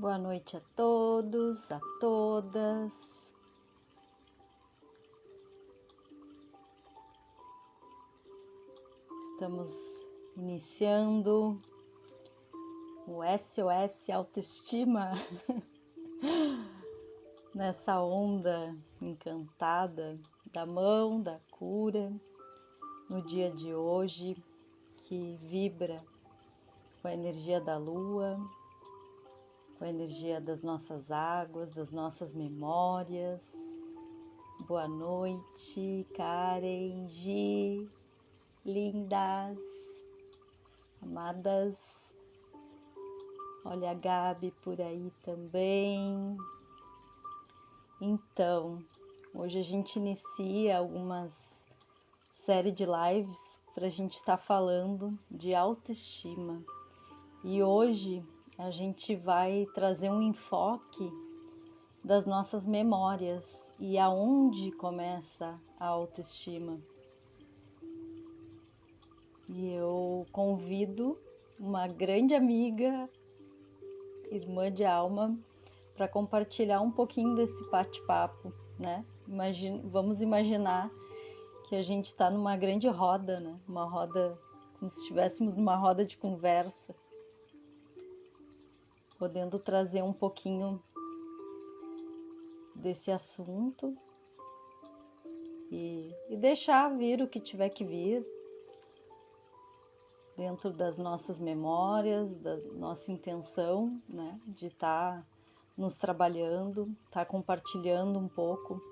Boa noite a todos, a todas. Estamos iniciando o SOS Autoestima nessa onda encantada da mão da cura no dia de hoje, que vibra com a energia da lua, com a energia das nossas águas, das nossas memórias. Boa noite, Karen, Gi, lindas, amadas. Olha a Gabi por aí também. Então, hoje a gente inicia algumas série de lives para a gente estar falando de autoestima. E hoje a gente vai trazer um enfoque das nossas memórias e aonde começa a autoestima. E eu convido uma grande amiga, irmã de alma, para compartilhar um pouquinho desse bate-papo, né? Vamos imaginar que a gente está numa grande roda, né? Uma roda, como se estivéssemos numa roda de conversa, podendo trazer um pouquinho desse assunto e deixar vir o que tiver que vir dentro das nossas memórias, da nossa intenção, né, de estar nos trabalhando, estar compartilhando um pouco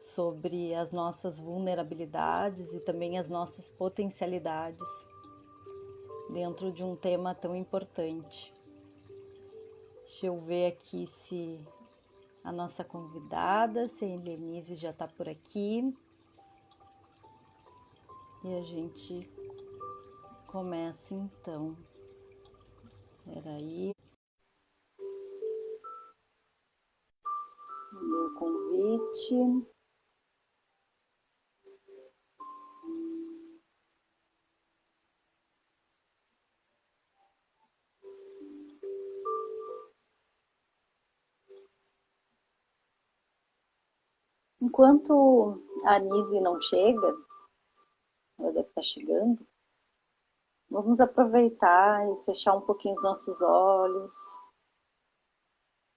sobre as nossas vulnerabilidades e também as nossas potencialidades dentro de um tema tão importante. Deixa eu ver aqui se a nossa convidada, se a Helenise já está por aqui. E a gente começa então. Espera aí. Meu convite. Enquanto a Anise não chega, ela deve estar chegando, vamos aproveitar e fechar um pouquinho os nossos olhos,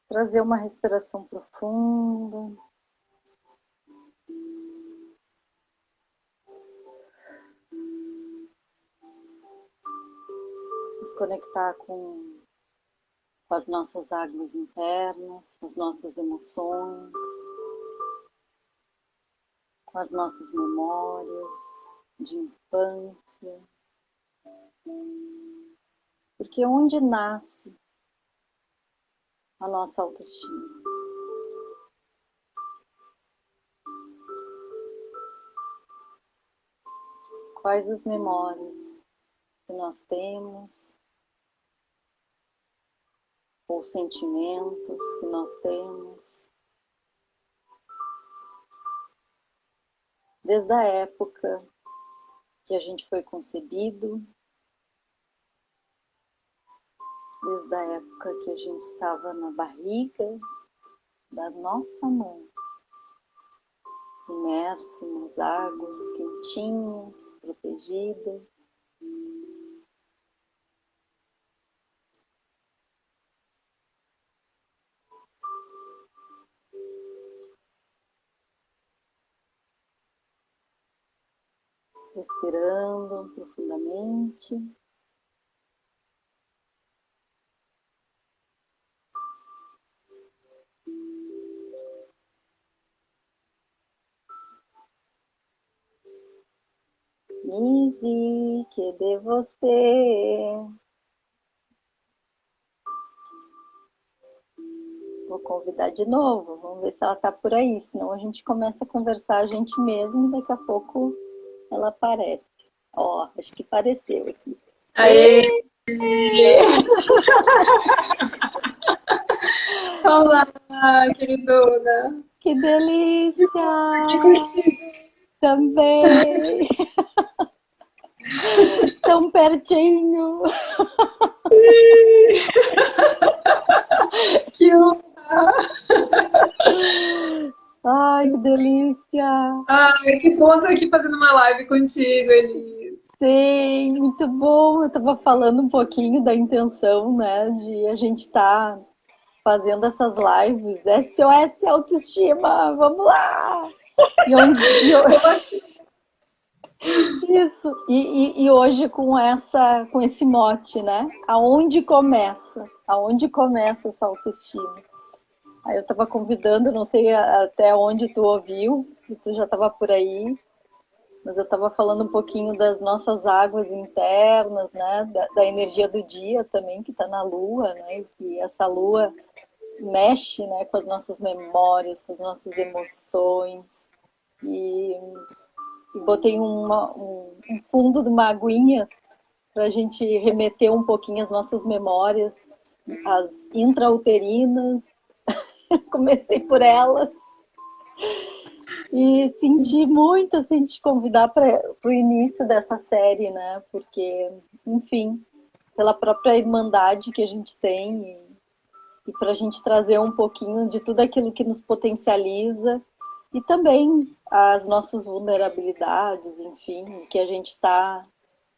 trazer uma respiração profunda. Nos conectar com as nossas águas internas, com as nossas emoções, com as nossas memórias de infância. Porque onde nasce a nossa autoestima? Quais as memórias que nós temos, ou sentimentos que nós temos, desde a época que a gente foi concebido, desde a época que a gente estava na barriga da nossa mãe, imerso nas águas quentinhas, protegidas. Respirando profundamente. Nise, cadê você? Vou convidar de novo, vamos ver se ela está por aí, senão a gente começa a conversar a gente mesmo e daqui a pouco ela aparece. Ó, acho que apareceu aqui. Aê! Olá, queridona! Que delícia! Que curtido! Também! Tão pertinho! Que honra! Ai, que delícia! Ai, que bom estar aqui fazendo uma live contigo, Elis. Sim, muito bom. Eu estava falando um pouquinho da intenção, né, de a gente estar fazendo essas lives. SOS Autoestima, vamos lá! E onde, Ótimo. isso. E hoje com esse mote, né? Aonde começa? Aonde começa essa autoestima? Aí eu estava convidando, não sei até onde tu ouviu, se tu já estava por aí, mas eu estava falando um pouquinho das nossas águas internas, né? Da energia do dia também, que está na Lua, né? E essa Lua mexe, né, com as nossas memórias, com as nossas emoções. E, e botei um fundo de uma aguinha para a gente remeter um pouquinho as nossas memórias, as intrauterinas. Comecei por elas e senti muito assim te convidar para o início dessa série, né? Porque, enfim, pela própria irmandade que a gente tem e para a gente trazer um pouquinho de tudo aquilo que nos potencializa e também as nossas vulnerabilidades, enfim, que a gente está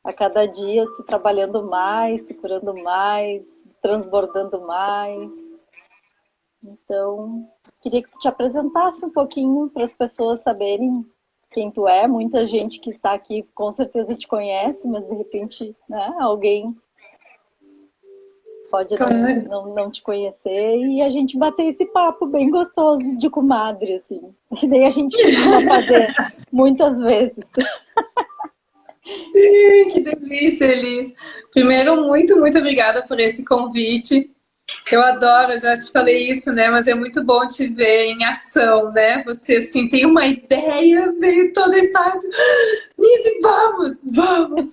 a cada dia se trabalhando mais, se curando mais, transbordando mais. Então, queria que tu te apresentasse um pouquinho para as pessoas saberem quem tu é. Muita gente que está aqui com certeza te conhece, mas de repente, né, alguém pode Claro. não te conhecer e a gente bater esse papo bem gostoso de comadre, assim, que nem a gente costuma fazer muitas vezes. Que delícia, Elis. Primeiro, muito, muito obrigada por esse convite. Eu adoro, eu já te falei isso, né? Mas é muito bom te ver em ação, né? Você, assim, tem uma ideia, veio toda a história. Nise, vamos, vamos!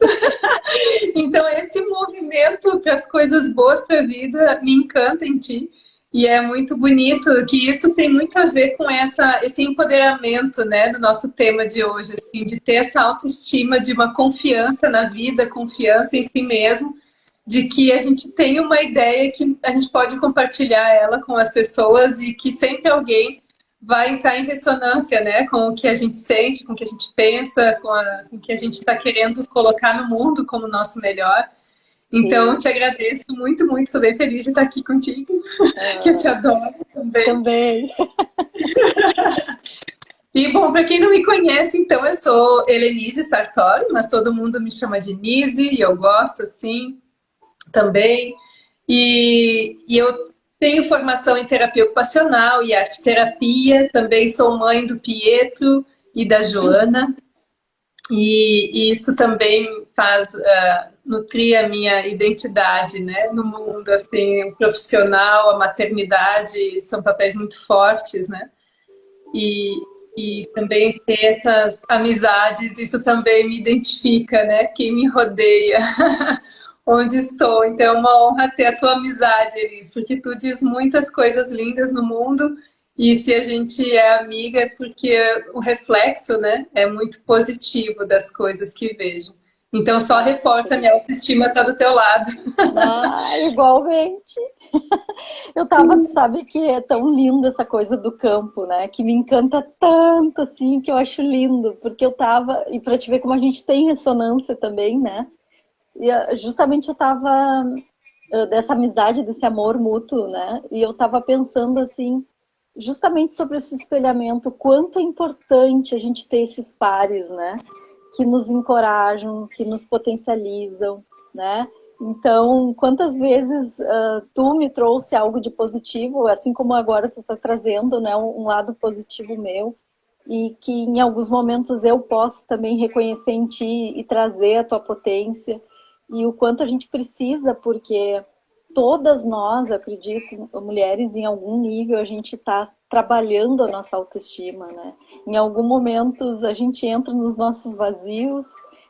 Então, esse movimento para as coisas boas para a vida me encanta em ti. E é muito bonito que isso tem muito a ver com esse empoderamento, né, do nosso tema de hoje, assim, de ter essa autoestima, de uma confiança na vida, confiança em si mesmo, de que a gente tem uma ideia que a gente pode compartilhar ela com as pessoas e que sempre alguém vai entrar em ressonância, né, com o que a gente sente, com o que a gente pensa, com o que a gente está querendo colocar no mundo como nosso melhor. Então, Sim. te agradeço muito, muito. Estou bem feliz de estar aqui contigo, que eu te adoro também. Também. E, bom, para quem não me conhece, então, eu sou Helenise Sartori, mas todo mundo me chama de Nise, e eu gosto, assim, também. E eu tenho formação em terapia ocupacional e arte terapia, também sou mãe do Pietro e da Joana, e isso também faz nutrir a minha identidade, né, no mundo, assim, o profissional, a maternidade, são papéis muito fortes, né, e também ter essas amizades, isso também me identifica, né, quem me rodeia, onde estou. Então é uma honra ter a tua amizade, Elis, porque tu diz muitas coisas lindas no mundo e se a gente é amiga é porque o reflexo, né, é muito positivo das coisas que vejo. Então só reforça a minha autoestima estar do teu lado. Ah, igualmente. Eu tava, tu sabe que é tão lindo essa coisa do campo, né? Que me encanta tanto, assim, que eu acho lindo, porque eu tava, e pra te ver como a gente tem ressonância também, né? E justamente eu tava dessa amizade, desse amor mútuo, né? E eu tava pensando assim, justamente sobre esse espelhamento, quanto é importante a gente ter esses pares, né? Que nos encorajam, que nos potencializam, né? Então, quantas vezes tu me trouxe algo de positivo, assim como agora tu está trazendo, né, um lado positivo meu, e que em alguns momentos eu posso também reconhecer em ti e trazer a tua potência, e o quanto a gente precisa, porque todas nós, acredito, mulheres, em algum nível, a gente está trabalhando a nossa autoestima, né? Em algum momento a gente entra nos nossos vazios,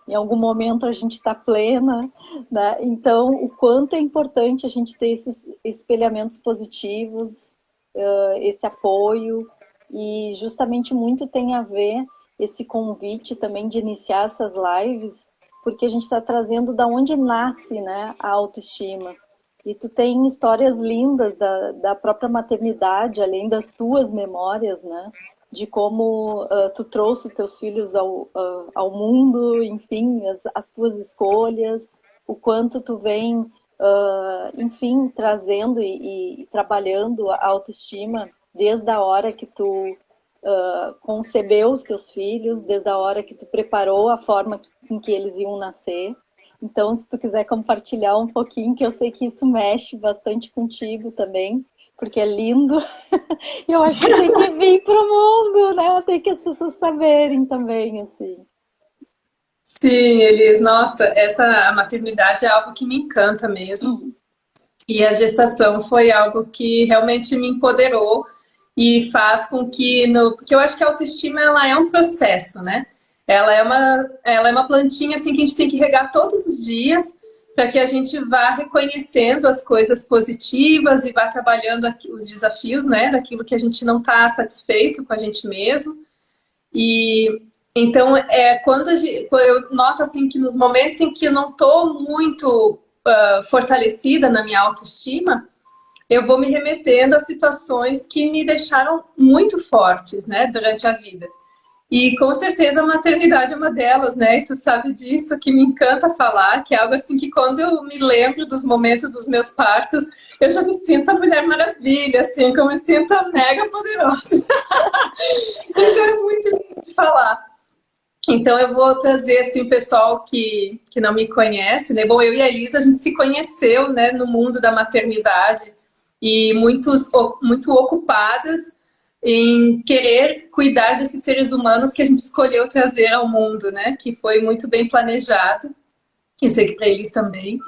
em algum momento a gente está plena, né? Então, o quanto é importante a gente ter esses espelhamentos positivos, esse apoio, e justamente muito tem a ver esse convite também de iniciar essas lives, porque a gente está trazendo da onde nasce, né, a autoestima. E tu tem histórias lindas da própria maternidade, além das tuas memórias, né? De como tu trouxe teus filhos ao mundo, enfim, as tuas escolhas, o quanto tu vem, enfim, trazendo e trabalhando a autoestima desde a hora que tu concebeu os teus filhos, desde a hora que tu preparou a forma em que eles iam nascer. Então, se tu quiser compartilhar um pouquinho, que eu sei que isso mexe bastante contigo também, porque é lindo. E eu acho que tem que vir para o mundo, né? Tem que as pessoas saberem também, assim. Sim, Elis, nossa, a maternidade é algo que me encanta mesmo. E a gestação foi algo que realmente me empoderou e faz com que, porque eu acho que a autoestima ela é um processo, né? Ela é uma plantinha assim que a gente tem que regar todos os dias para que a gente vá reconhecendo as coisas positivas e vá trabalhando os desafios, né? Daquilo que a gente não está satisfeito com a gente mesmo. E então quando eu noto assim que nos momentos em que eu não estou muito fortalecida na minha autoestima, eu vou me remetendo a situações que me deixaram muito fortes, né, durante a vida. E com certeza a maternidade é uma delas, né? E tu sabe disso, que me encanta falar, que é algo assim que quando eu me lembro dos momentos dos meus partos, eu já me sinto a Mulher Maravilha, assim, que eu me sinto mega poderosa. Então é muito lindo de falar. Então eu vou trazer assim o pessoal que não me conhece, né? Bom, eu e a Elisa, a gente se conheceu, né, no mundo da maternidade e muito ocupadas em querer cuidar desses seres humanos que a gente escolheu trazer ao mundo, né? Que foi muito bem planejado. Eu sei que para eles também.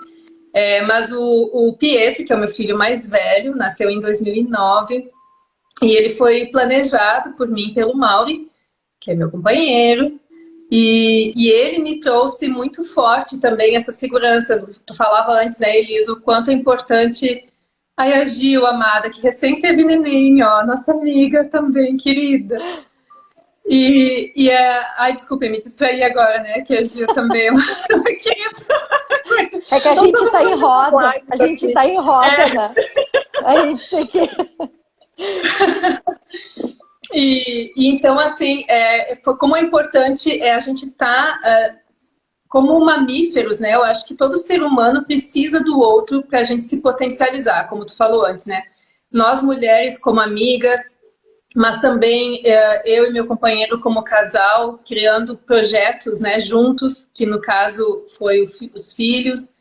Mas o Pietro, que é o meu filho mais velho, nasceu em 2009 e ele foi planejado por mim e pelo Mauri, que é meu companheiro. E ele me trouxe muito forte também essa segurança. Tu falava antes, né, Elisa, o quanto é importante. Ai, a Gil, amada, que recém teve neném, ó, nossa amiga também, querida. Ai, desculpa, me distraí agora, né, que a Gil também é uma querida. É que a gente tá em roda, a gente tá em roda, né? A gente tem que... Então, assim, como é importante a gente estar como mamíferos, né? Eu acho que todo ser humano precisa do outro para a gente se potencializar, como tu falou antes, né? Nós mulheres como amigas, mas também eu e meu companheiro como casal, criando projetos, né, juntos, que no caso foi os filhos,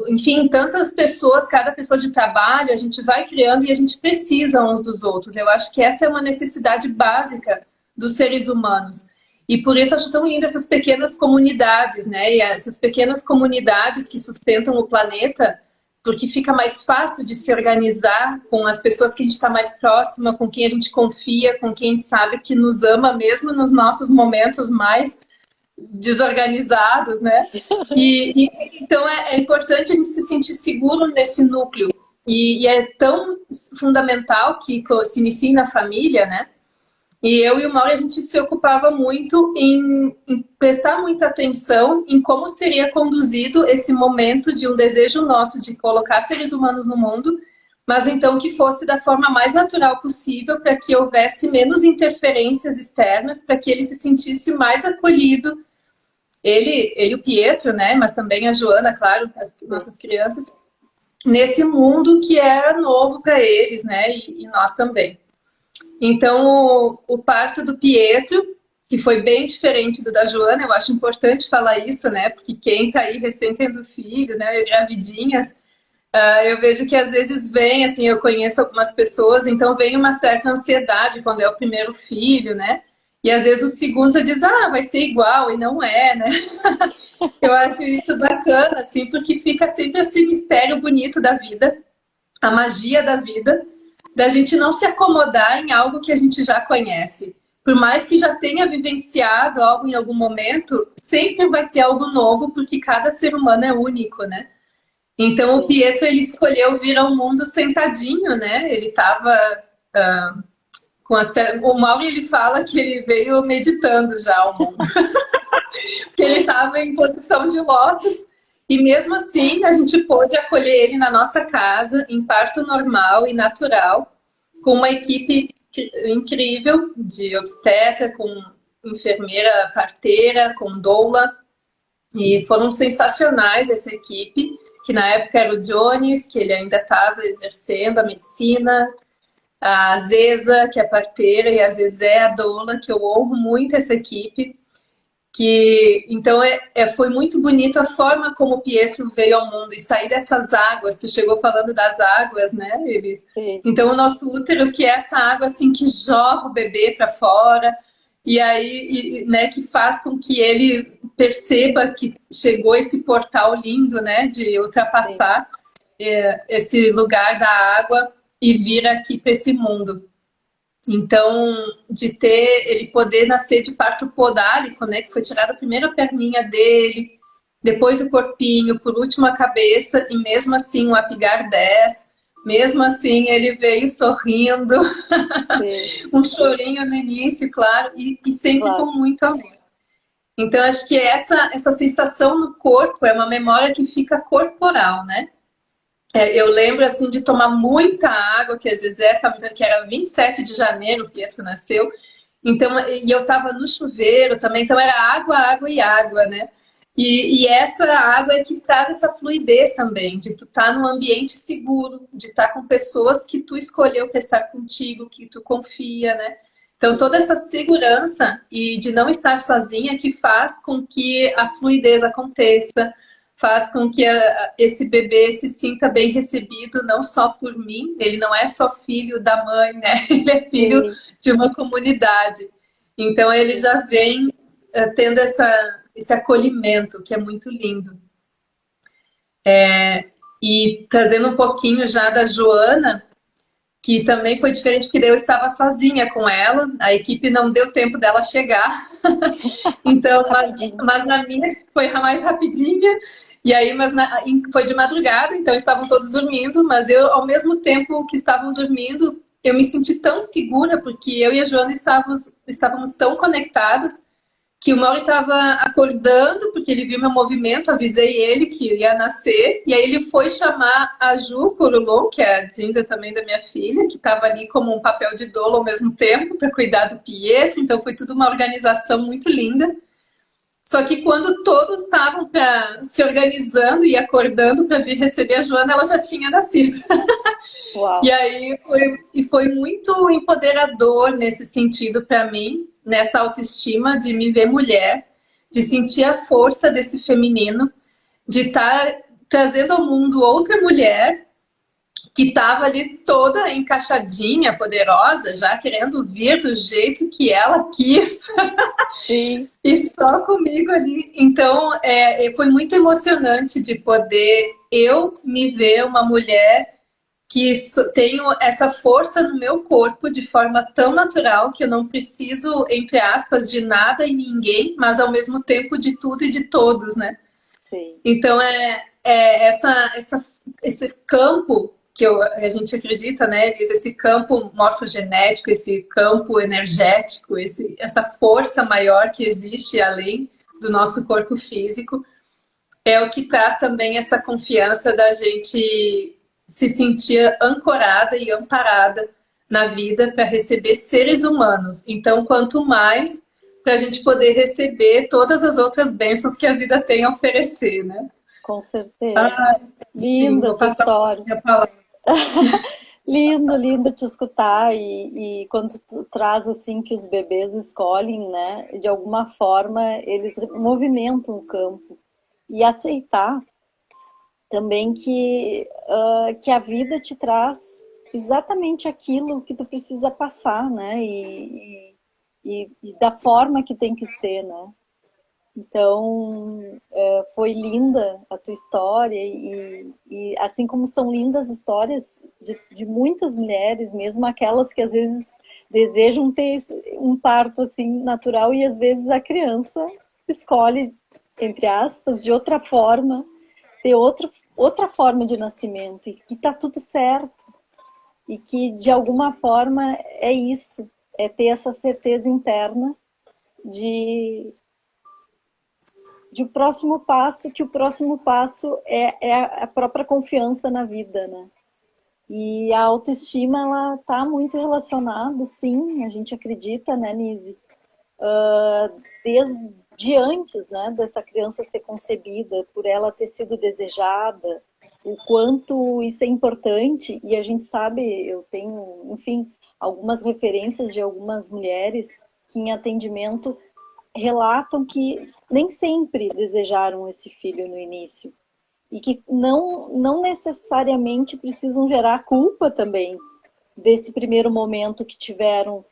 enfim, tantas pessoas, cada pessoa de trabalho, a gente vai criando e a gente precisa uns dos outros. Eu acho que essa é uma necessidade básica dos seres humanos. E por isso eu acho tão lindo essas pequenas comunidades, né? E essas pequenas comunidades que sustentam o planeta, porque fica mais fácil de se organizar com as pessoas que a gente está mais próxima, com quem a gente confia, com quem a gente sabe que nos ama mesmo nos nossos momentos mais desorganizados, né? Então é importante a gente se sentir seguro nesse núcleo. E é tão fundamental que se inicie na família, né? E eu e o Mauro, a gente se ocupava muito em prestar muita atenção em como seria conduzido esse momento de um desejo nosso de colocar seres humanos no mundo, mas então que fosse da forma mais natural possível, para que houvesse menos interferências externas, para que ele se sentisse mais acolhido. Ele o Pietro, né? Mas também a Joana, claro, as nossas crianças, nesse mundo que era novo para eles, né? E nós também. Então, o parto do Pietro, que foi bem diferente do da Joana, eu acho importante falar isso, né? Porque quem tá aí recém tendo filho, né? Gravidinhas, eu vejo que às vezes vem, assim, eu conheço algumas pessoas, então vem uma certa ansiedade quando é o primeiro filho, né? E às vezes o segundo já diz, vai ser igual, e não é, né? Eu acho isso bacana, assim, porque fica sempre esse mistério bonito da vida, a magia da vida, da gente não se acomodar em algo que a gente já conhece. Por mais que já tenha vivenciado algo em algum momento, sempre vai ter algo novo, porque cada ser humano é único, né? Então o Pietro, ele escolheu vir ao mundo sentadinho, né? Ele estava com as pernas... O Mauro, ele fala que ele veio meditando já ao mundo. Que ele estava em posição de lótus. E mesmo assim, a gente pôde acolher ele na nossa casa, em parto normal e natural, com uma equipe incrível de obstetra, com enfermeira parteira, com doula. E foram sensacionais essa equipe, que na época era o Jones, que ele ainda estava exercendo a medicina, a Zeza, que é parteira, e a Zezé, a doula, que eu honro muito essa equipe. Que então foi muito bonito a forma como o Pietro veio ao mundo e sair dessas águas. Tu chegou falando das águas, né, Elis? Sim. Então o nosso útero, que é essa água assim que jorra o bebê para fora, e aí, né, que faz com que ele perceba que chegou esse portal lindo, né, de ultrapassar esse lugar da água e vir aqui para esse mundo. Então, de ter ele poder nascer de parto podálico, né, que foi tirada a primeira perninha dele, depois o corpinho, por último a cabeça, e mesmo assim o Apgar 10, mesmo assim ele veio sorrindo, um chorinho no início, claro, e sempre com muito amor. Então, acho que essa sensação no corpo é uma memória que fica corporal, né? Eu lembro, assim, de tomar muita água, que às vezes que era 27 de janeiro, o Pietro nasceu, então, e eu tava no chuveiro também, então era água, água e água, né? E essa água é que traz essa fluidez também, de tu estar num ambiente seguro, de estar com pessoas que tu escolheu para estar contigo, que tu confia, né? Então, toda essa segurança e de não estar sozinha que faz com que a fluidez aconteça, faz com que esse bebê se sinta bem recebido, não só por mim, ele não é só filho da mãe, né? Ele é filho de uma comunidade. Então ele já vem tendo esse acolhimento, que é muito lindo. E trazendo um pouquinho já da Joana, que também foi diferente, porque daí eu estava sozinha com ela, a equipe não deu tempo dela chegar. Então, mas na minha foi mais rapidinha. E aí, foi de madrugada, então estavam todos dormindo, mas eu, ao mesmo tempo que estavam dormindo, eu me senti tão segura, porque eu e a Joana estávamos tão conectadas, que o Mauro estava acordando, porque ele viu meu movimento, avisei ele que ia nascer, e aí ele foi chamar a Ju Corulon, que é a Dinda também da minha filha, que estava ali como um papel de dolo ao mesmo tempo, para cuidar do Pietro, então foi tudo uma organização muito linda. Só que quando todos estavam se organizando e acordando para vir receber a Joana, ela já tinha nascido. Uau. E aí foi muito empoderador nesse sentido para mim, nessa autoestima de me ver mulher, de sentir a força desse feminino, de estar trazendo ao mundo outra mulher que estava ali toda encaixadinha, poderosa, já querendo vir do jeito que ela quis. Sim. E só comigo ali. Então, foi muito emocionante de poder eu me ver uma mulher que tenho essa força no meu corpo de forma tão natural que eu não preciso, entre aspas, de nada e ninguém, mas ao mesmo tempo de tudo e de todos, né? Sim. Então, esse campo que a gente acredita, né, Elisa, esse campo morfogenético, esse campo energético, essa força maior que existe além do nosso corpo físico, é o que traz também essa confiança da gente se sentir ancorada e amparada na vida para receber seres humanos. Então, quanto mais para a gente poder receber todas as outras bênçãos que a vida tem a oferecer, né? Com certeza. Linda essa história. Lindo, lindo te escutar e quando tu traz assim que os bebês escolhem, né, de alguma forma eles movimentam o campo e aceitar também que a vida te traz exatamente aquilo que tu precisa passar, né, e da forma que tem que ser, né. Então, foi linda a tua história e assim como são lindas histórias de muitas mulheres, mesmo aquelas que às vezes desejam ter um parto assim natural e às vezes a criança escolhe, entre aspas, de outra forma, ter outra forma de nascimento e que tá tudo certo e que de alguma forma é isso, é ter essa certeza interna de de o próximo passo, que o próximo passo é a própria confiança na vida, né? E a autoestima, ela está muito relacionada, sim, a gente acredita, né, Nise? Desde antes, né, dessa criança ser concebida, por ela ter sido desejada, o quanto isso é importante, e a gente sabe, eu tenho, enfim, algumas referências de algumas mulheres que em atendimento relatam que nem sempre desejaram esse filho no início e que não necessariamente precisam gerar culpa também desse primeiro momento que tiveram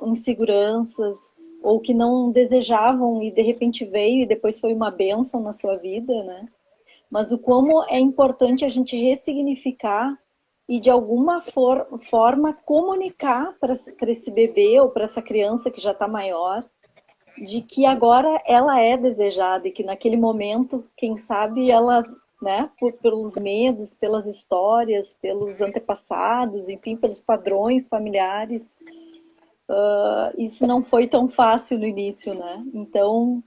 inseguranças ou que não desejavam e de repente veio e depois foi uma bênção na sua vida, né? Mas o como é importante a gente ressignificar e de alguma forma comunicar para esse bebê ou para essa criança que já está maior de que agora ela é desejada e que naquele momento, quem sabe, ela, né, pelos medos, pelas histórias, pelos antepassados, enfim, pelos padrões familiares, isso não foi tão fácil no início, né? Então,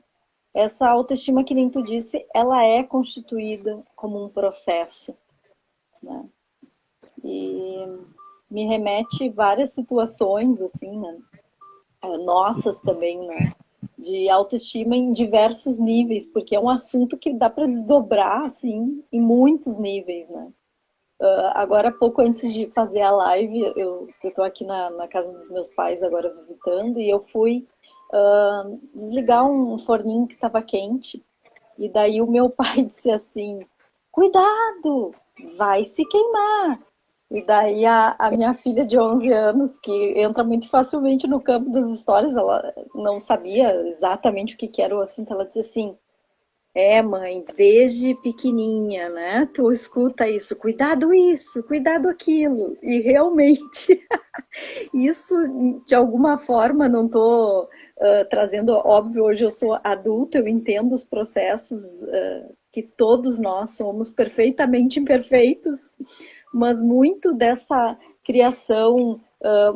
essa autoestima, que nem tu disse, ela é constituída como um processo, né? E me remete várias situações, assim, né? Nossas também, né? De autoestima em diversos níveis, porque é um assunto que dá para desdobrar, assim, em muitos níveis, né? Agora, pouco antes de fazer a live, eu tô aqui na casa dos meus pais agora visitando, e eu fui desligar um forninho que estava quente, e daí o meu pai disse assim, cuidado, vai se queimar. E daí a minha filha de 11 anos, que entra muito facilmente no campo das histórias, ela não sabia exatamente o que que era o assunto, ela disse assim, mãe, desde pequenininha, né? Tu escuta isso, cuidado aquilo. E realmente, isso, de alguma forma, não estou trazendo, óbvio, hoje eu sou adulta, eu entendo os processos que todos nós somos perfeitamente imperfeitos, mas muito dessa criação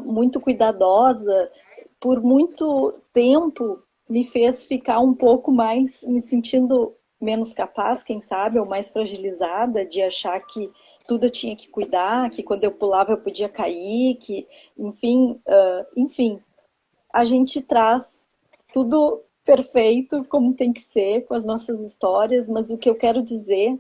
muito cuidadosa, por muito tempo, me fez ficar um pouco mais, me sentindo menos capaz, quem sabe, ou mais fragilizada, de achar que tudo eu tinha que cuidar, que quando eu pulava eu podia cair, que, enfim, a gente traz tudo perfeito como tem que ser com as nossas histórias, mas o que eu quero dizer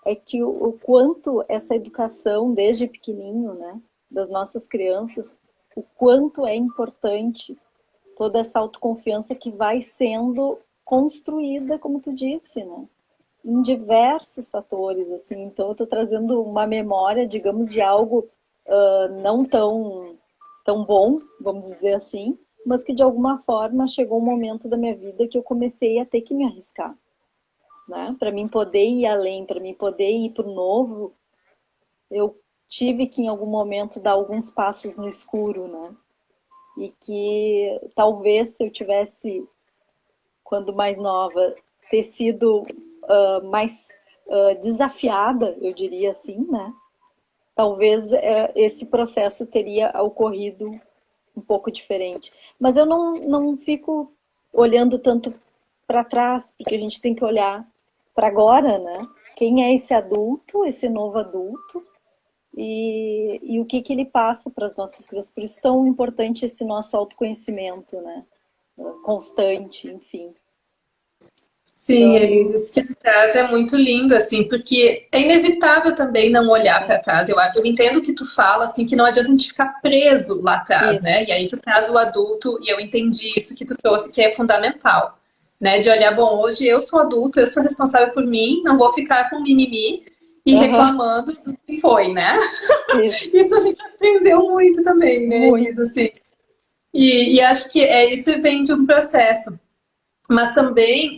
é que o quanto essa educação desde pequenininho, né, das nossas crianças, o quanto é importante toda essa autoconfiança que vai sendo construída, como tu disse, né, em diversos fatores, assim. Então eu estou trazendo uma memória, digamos, de algo não tão bom, vamos dizer assim, mas que de alguma forma chegou um momento da minha vida que eu comecei a ter que me arriscar, né? Para mim poder ir além, para mim poder ir para o novo, eu tive que em algum momento dar alguns passos no escuro, né? E que talvez se eu tivesse, quando mais nova, ter sido mais desafiada, eu diria assim, né? Talvez esse processo teria ocorrido um pouco diferente. Mas eu não fico olhando tanto para trás, porque a gente tem que olhar para agora, né? Quem é esse adulto, esse novo adulto, e o que ele passa para as nossas crianças. Por isso é tão importante esse nosso autoconhecimento, né? Constante, enfim. Sim, Elisa, isso que tu traz é muito lindo, assim, porque é inevitável também não olhar para trás. Eu entendo que tu fala, assim, que não adianta a gente ficar preso lá atrás, Isso. né? E aí tu traz o adulto, e eu entendi isso que tu trouxe, que é fundamental, né? De olhar, bom, hoje eu sou adulto, eu sou responsável por mim, não vou ficar com mimimi e reclamando do que foi, né? Isso. Isso a gente aprendeu muito também, né, Muito. Elisa, assim. E acho que isso vem de um processo. Mas também,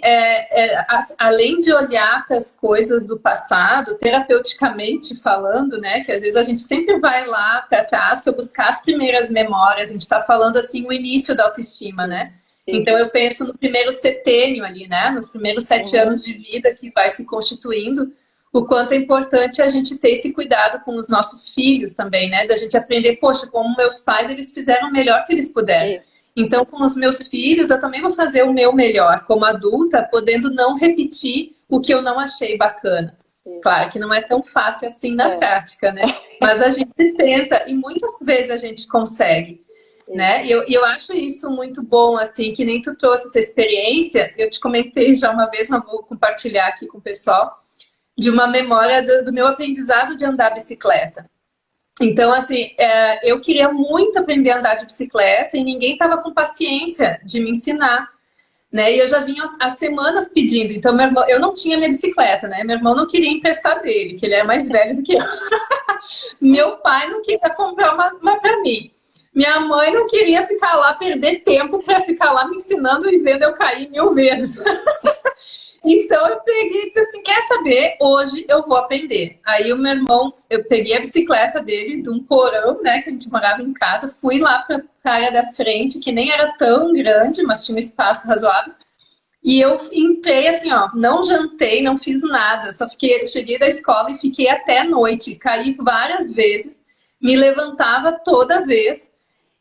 além de olhar para as coisas do passado, terapeuticamente falando, né, que às vezes a gente sempre vai lá para trás para buscar as primeiras memórias, a gente está falando assim o início da autoestima, né? Então eu penso no primeiro setênio ali, né, nos primeiros 7 anos de vida que vai se constituindo, o quanto é importante a gente ter esse cuidado com os nossos filhos também, né, da gente aprender, poxa, como meus pais, eles fizeram o melhor que eles puderam. Isso. Então, com os meus filhos, eu também vou fazer o meu melhor como adulta, podendo não repetir o que eu não achei bacana. Claro que não é tão fácil assim na prática, né? Mas a gente tenta e muitas vezes a gente consegue, né? E eu acho isso muito bom, assim, que nem tu trouxe essa experiência. Eu te comentei já uma vez, mas vou compartilhar aqui com o pessoal, de uma memória do meu aprendizado de andar bicicleta. Então, assim, eu queria muito aprender a andar de bicicleta e ninguém estava com paciência de me ensinar, né? E eu já vinha há semanas pedindo. Então, meu irmão, eu não tinha minha bicicleta, né? Meu irmão não queria emprestar dele, que ele é mais velho do que eu. Meu pai não queria comprar uma para mim. Minha mãe não queria ficar lá, perder tempo para ficar lá me ensinando e vendo eu cair 1000 vezes. Então eu peguei e disse assim, quer saber? Hoje eu vou aprender. Aí o meu irmão, eu peguei a bicicleta dele, de um porão, né, que a gente morava em casa, fui lá para a área da frente, que nem era tão grande, mas tinha um espaço razoável. E eu entrei assim, ó, não jantei, não fiz nada, só fiquei, cheguei da escola e fiquei até a noite, caí várias vezes, me levantava toda vez.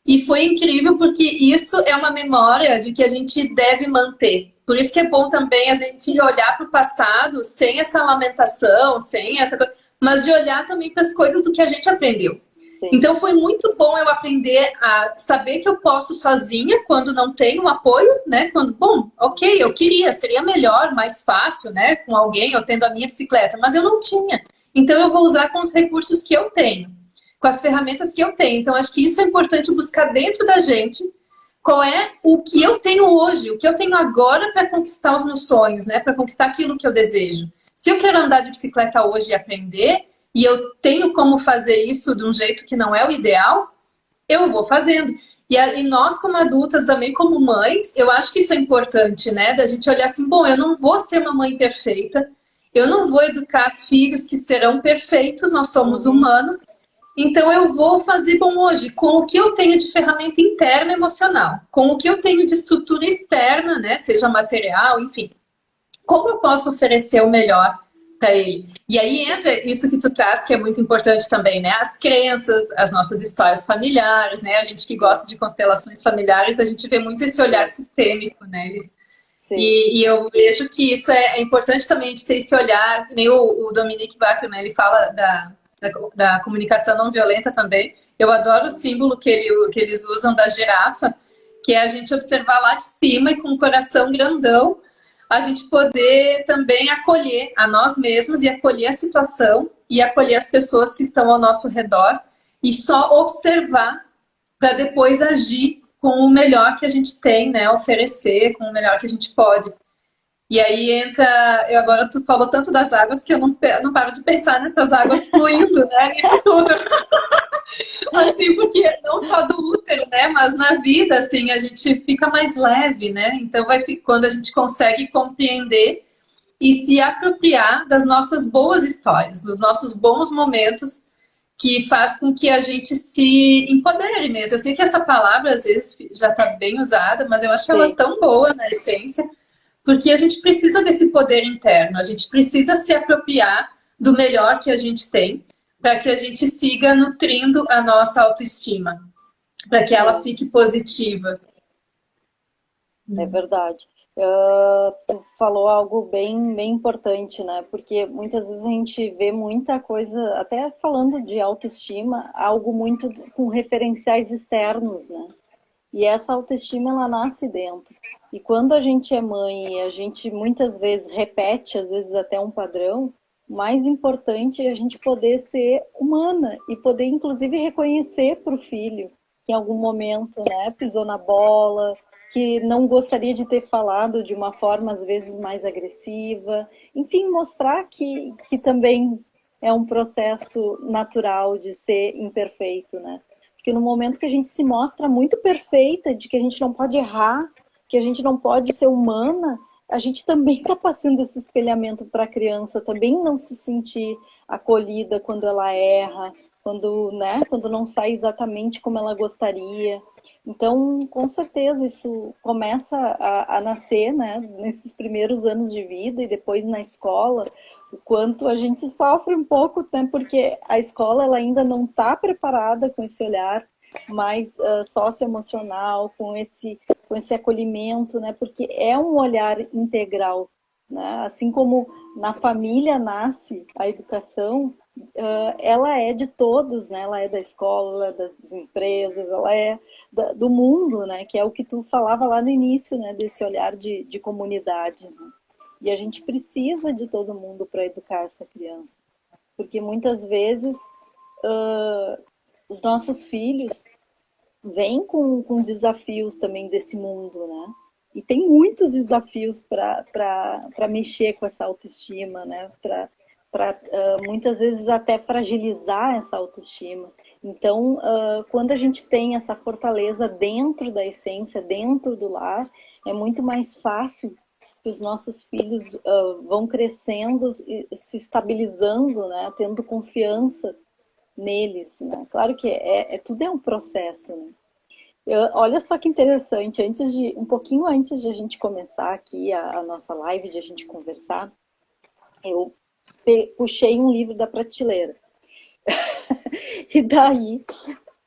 E foi incrível porque isso é uma memória de que a gente deve manter. Por isso que é bom também a gente olhar para o passado sem essa lamentação, sem essa coisa, mas de olhar também para as coisas do que a gente aprendeu. Sim. Então foi muito bom eu aprender a saber que eu posso sozinha quando não tenho apoio, né? Quando, bom, ok, eu queria, seria melhor, mais fácil, né? Com alguém, eu tendo a minha bicicleta, mas eu não tinha. Então eu vou usar com os recursos que eu tenho, com as ferramentas que eu tenho. Então, acho que isso é importante buscar dentro da gente qual é o que eu tenho hoje, o que eu tenho agora para conquistar os meus sonhos, né? Para conquistar aquilo que eu desejo. Se eu quero andar de bicicleta hoje e aprender, e eu tenho como fazer isso de um jeito que não é o ideal, eu vou fazendo. E nós, como adultas, também como mães, eu acho que isso é importante, né? Da gente olhar assim, bom, eu não vou ser uma mãe perfeita, eu não vou educar filhos que serão perfeitos, nós somos humanos. Então eu vou fazer bom hoje com o que eu tenho de ferramenta interna emocional, com o que eu tenho de estrutura externa, né, seja material, enfim. Como eu posso oferecer o melhor para ele? E aí entra isso que tu traz, que é muito importante também, né? As crenças, as nossas histórias familiares, né? A gente que gosta de constelações familiares, a gente vê muito esse olhar sistêmico, né? E eu vejo que isso é importante também de ter esse olhar, nem o Dominique Bachmann, ele fala da comunicação não violenta também. Eu adoro o símbolo que eles usam da girafa, que é a gente observar lá de cima e com o coração grandão, a gente poder também acolher a nós mesmos e acolher a situação e acolher as pessoas que estão ao nosso redor e só observar para depois agir com o melhor que a gente tem, né, oferecer com o melhor que a gente pode. E aí entra, agora tu falou tanto das águas que eu não paro de pensar nessas águas fluindo, né? Nisso tudo. Assim, porque não só do útero, né? Mas na vida, assim, a gente fica mais leve, né? Então, quando a gente consegue compreender e se apropriar das nossas boas histórias, dos nossos bons momentos, que faz com que a gente se empodere mesmo. Eu sei que essa palavra, às vezes, já está bem usada, mas eu acho ela tão boa na essência. Porque a gente precisa desse poder interno, a gente precisa se apropriar do melhor que a gente tem para que a gente siga nutrindo a nossa autoestima, para que ela fique positiva. É verdade. Tu falou algo bem, bem importante, né? Porque muitas vezes a gente vê muita coisa, até falando de autoestima, algo muito com referenciais externos, né? E essa autoestima, ela nasce dentro. E quando a gente é mãe e a gente muitas vezes repete, às vezes até um padrão, o mais importante é a gente poder ser humana e poder, inclusive, reconhecer para o filho que em algum momento, né, pisou na bola, que não gostaria de ter falado de uma forma, às vezes, mais agressiva. Enfim, mostrar que também é um processo natural de ser imperfeito, né? Porque no momento que a gente se mostra muito perfeita, de que a gente não pode errar, que a gente não pode ser humana, a gente também está passando esse espelhamento para a criança, também não se sentir acolhida quando ela erra, quando não sai exatamente como ela gostaria. Então, com certeza, isso começa a nascer, né, nesses primeiros anos de vida e depois na escola, o quanto a gente sofre um pouco, né, porque a escola ela ainda não está preparada com esse olhar mais socioemocional, com esse acolhimento, né? Porque é um olhar integral, né? Assim como na família nasce a educação, ela é de todos, né? Ela é da escola, ela é das empresas, ela é do mundo, né? Que é o que tu falava lá no início, né? Desse olhar de comunidade, né? E a gente precisa de todo mundo para educar essa criança, porque muitas vezes os nossos filhos vêm com desafios também desse mundo, né? E tem muitos desafios para mexer com essa autoestima, né? Para muitas vezes até fragilizar essa autoestima. Então, quando a gente tem essa fortaleza dentro da essência, dentro do lar, é muito mais fácil que os nossos filhos vão crescendo, se estabilizando, né? Tendo confiança neles, né? Claro que tudo é um processo, né? Olha só que interessante, um pouquinho antes de a gente começar aqui a nossa live, de a gente conversar, eu puxei um livro da prateleira. E daí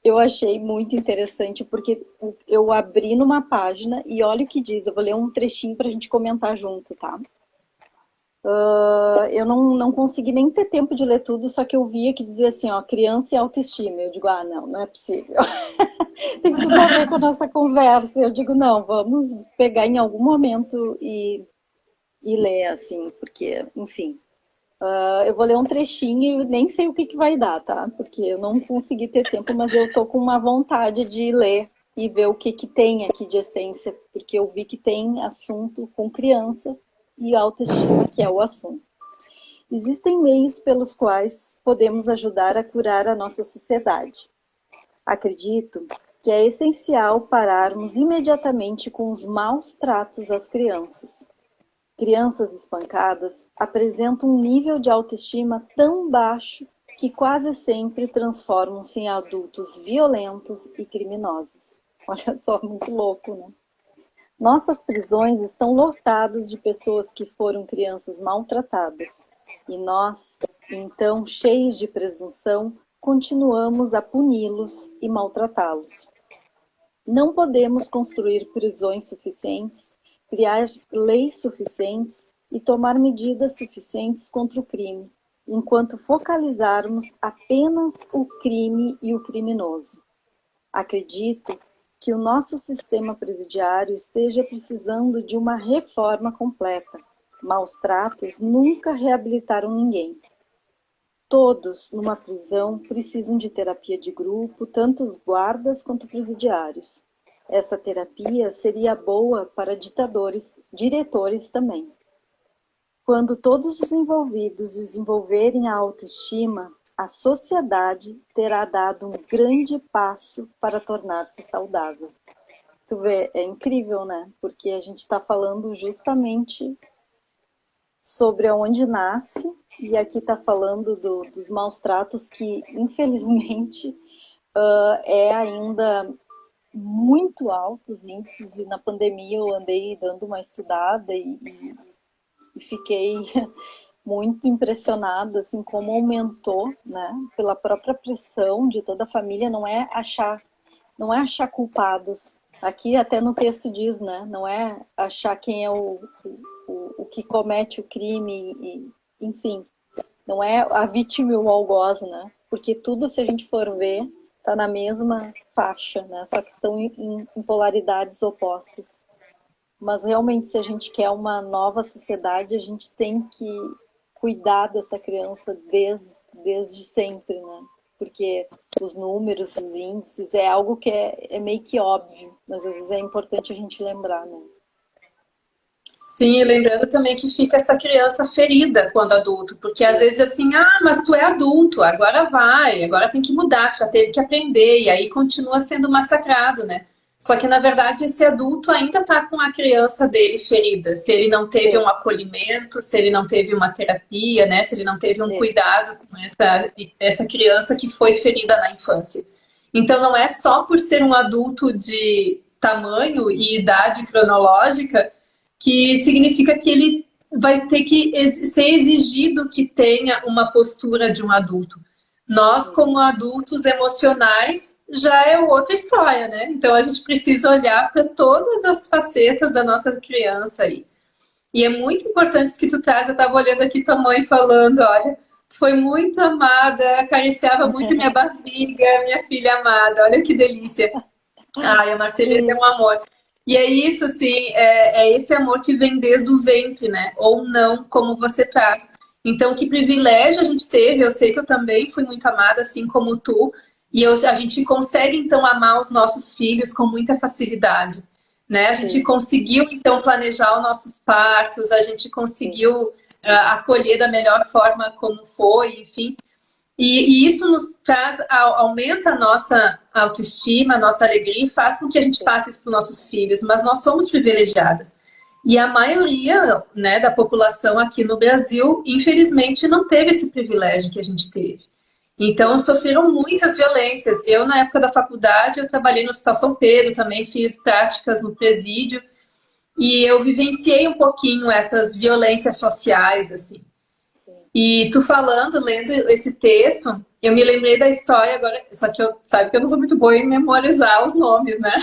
eu achei muito interessante, porque eu abri numa página e olha o que diz, eu vou ler um trechinho para a gente comentar junto, tá? Eu não consegui nem ter tempo de ler tudo, só que eu via que dizia assim, ó, criança e autoestima. Eu digo, não é possível. Tem tudo a ver com a nossa conversa. Eu digo, não, vamos pegar em algum momento e ler, assim, porque, enfim. Eu vou ler um trechinho e nem sei o que vai dar, tá? Porque eu não consegui ter tempo, mas eu tô com uma vontade de ler e ver o que tem aqui de essência, porque eu vi que tem assunto com criança e autoestima, que é o assunto. Existem meios pelos quais podemos ajudar a curar a nossa sociedade. Acredito que é essencial pararmos imediatamente com os maus tratos às crianças. Crianças espancadas apresentam um nível de autoestima tão baixo que quase sempre transformam-se em adultos violentos e criminosos. Olha só, muito louco, né? Nossas prisões estão lotadas de pessoas que foram crianças maltratadas. E nós, então, cheios de presunção, continuamos a puni-los e maltratá-los. Não podemos construir prisões suficientes, criar leis suficientes e tomar medidas suficientes contra o crime, enquanto focalizarmos apenas o crime e o criminoso. Acredito que o nosso sistema presidiário esteja precisando de uma reforma completa. Maus tratos nunca reabilitaram ninguém. Todos numa prisão precisam de terapia de grupo, tanto os guardas quanto presidiários. Essa terapia seria boa para diretores também. Quando todos os envolvidos desenvolverem a autoestima, a sociedade terá dado um grande passo para tornar-se saudável. Tu vê, é incrível, né? Porque a gente está falando justamente sobre onde nasce, e aqui está falando dos maus tratos que, infelizmente, é ainda muito alto os índices, e na pandemia eu andei dando uma estudada e fiquei muito impressionada, assim, como aumentou, né, pela própria pressão de toda a família. Não é achar culpados. Aqui até no texto diz, né, não é achar quem é o que comete o crime, enfim, não é a vítima e o algoz, né, porque tudo, se a gente for ver, está na mesma faixa, né, só que são em polaridades opostas. Mas realmente, se a gente quer uma nova sociedade, a gente tem que cuidar dessa criança desde sempre, né? Porque os números, os índices, é algo que é meio que óbvio, mas às vezes é importante a gente lembrar, né? Sim, e lembrando também que fica essa criança ferida quando adulto, porque às vezes assim, mas tu é adulto, agora vai, agora tem que mudar, tu já teve que aprender, e aí continua sendo massacrado, né? Só que, na verdade, esse adulto ainda está com a criança dele ferida. Se ele não teve um acolhimento, se ele não teve uma terapia, né? Se ele não teve um cuidado com essa criança que foi ferida na infância. Então, não é só por ser um adulto de tamanho e idade cronológica que significa que ele vai ter que ser exigido que tenha uma postura de um adulto. Nós, como adultos emocionais, já é outra história, né? Então a gente precisa olhar para todas as facetas da nossa criança aí. E é muito importante isso que tu traz. Eu estava olhando aqui tua mãe falando, olha, tu foi muito amada, acariciava muito minha barriga, minha filha amada, olha que delícia. Ai, a Marcelina é um amor. E é isso, assim, é esse amor que vem desde o ventre, né? Ou não, como você traz. Então, que privilégio a gente teve. Eu sei que eu também fui muito amada, assim como tu. E a gente consegue, então, amar os nossos filhos com muita facilidade, né? A gente conseguiu, então, planejar os nossos partos, a gente conseguiu acolher da melhor forma como foi, enfim. E isso nos traz, aumenta a nossa autoestima, a nossa alegria e faz com que a gente passe isso para os nossos filhos. Mas nós somos privilegiadas. E a maioria, né, da população aqui no Brasil, infelizmente, não teve esse privilégio que a gente teve. Então, sofreram muitas violências. Eu, na época da faculdade, eu trabalhei no Hospital São Pedro, também fiz práticas no presídio. E eu vivenciei um pouquinho essas violências sociais, assim. E tu falando, lendo esse texto, eu me lembrei da história agora, só que eu sabe que eu não sou muito boa em memorizar os nomes, né?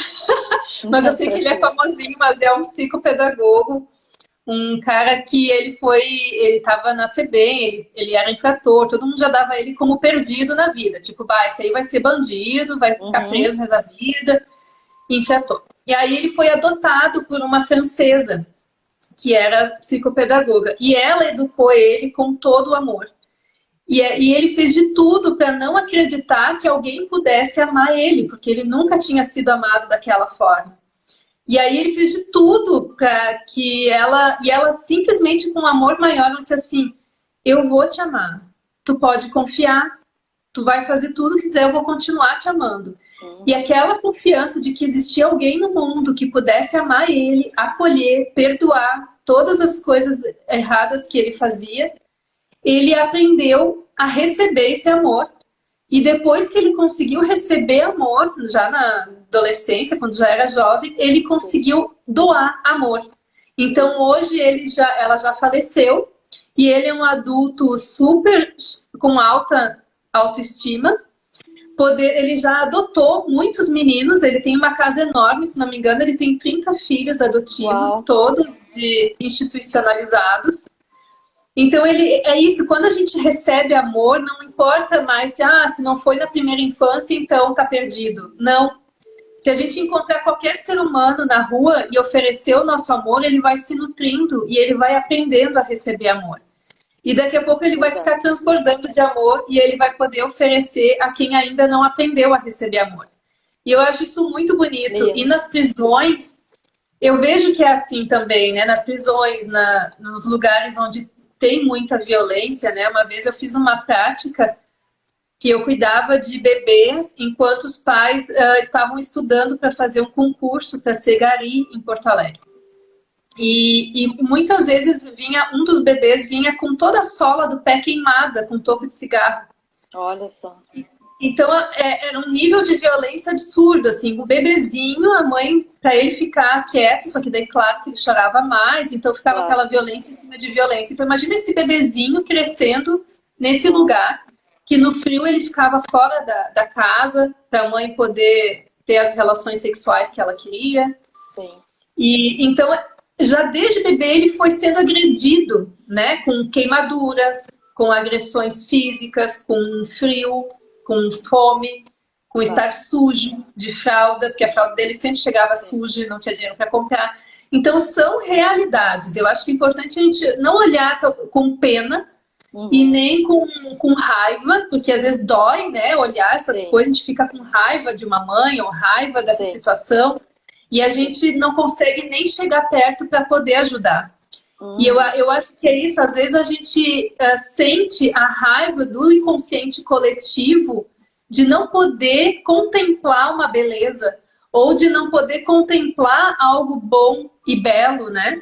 Mas eu sei que ele é famosinho, mas é um psicopedagogo, um cara que ele estava na FEBEM, ele era infrator, todo mundo já dava ele como perdido na vida, tipo, esse aí vai ser bandido, vai ficar preso o resto da vida, infrator. E aí ele foi adotado por uma francesa, que era psicopedagoga. E ela educou ele com todo o amor. E ele fez de tudo para não acreditar que alguém pudesse amar ele, porque ele nunca tinha sido amado daquela forma. E aí ele fez de tudo para que ela... E ela simplesmente, com um amor maior, ela disse assim, eu vou te amar. Tu pode confiar. Tu vai fazer tudo que quiser, eu vou continuar te amando. E aquela confiança de que existia alguém no mundo que pudesse amar ele, acolher, perdoar todas as coisas erradas que ele fazia, ele aprendeu a receber esse amor. E depois que ele conseguiu receber amor, já na adolescência, quando já era jovem, ele conseguiu doar amor. Então hoje ela já faleceu e ele é um adulto super com alta autoestima. Ele já adotou muitos meninos, ele tem uma casa enorme, se não me engano, ele tem 30 filhos adotivos, todos institucionalizados. Então, é isso, quando a gente recebe amor, não importa mais se não foi na primeira infância, então tá perdido. Não. Se a gente encontrar qualquer ser humano na rua e oferecer o nosso amor, ele vai se nutrindo e ele vai aprendendo a receber amor. E daqui a pouco ele vai ficar transbordando de amor e ele vai poder oferecer a quem ainda não aprendeu a receber amor. E eu acho isso muito bonito. E nas prisões, eu vejo que é assim também, né? Nas prisões, nos lugares onde tem muita violência, né? Uma vez eu fiz uma prática que eu cuidava de bebês enquanto os pais estavam estudando para fazer um concurso para ser gari em Porto Alegre. E muitas vezes um dos bebês vinha com toda a sola do pé queimada, com toco de cigarro. Olha só. Então era um nível de violência absurdo, assim, o bebezinho, a mãe, para ele ficar quieto, só que daí claro que ele chorava mais, então ficava aquela violência em cima de violência. Então imagina esse bebezinho crescendo nesse lugar, que no frio ele ficava fora da casa, para a mãe poder ter as relações sexuais que ela queria. Sim. E então já desde bebê ele foi sendo agredido, né, com queimaduras, com agressões físicas, com frio, com fome, com estar sujo de fralda, porque a fralda dele sempre chegava suja e não tinha dinheiro para comprar. Então são realidades. Eu acho que é importante a gente não olhar com pena e nem com raiva, porque às vezes dói, né, olhar essas coisas, a gente fica com raiva de uma mãe ou raiva dessa situação. E a gente não consegue nem chegar perto para poder ajudar. E eu acho que é isso. Às vezes a gente sente a raiva do inconsciente coletivo de não poder contemplar uma beleza ou de não poder contemplar algo bom e belo, né?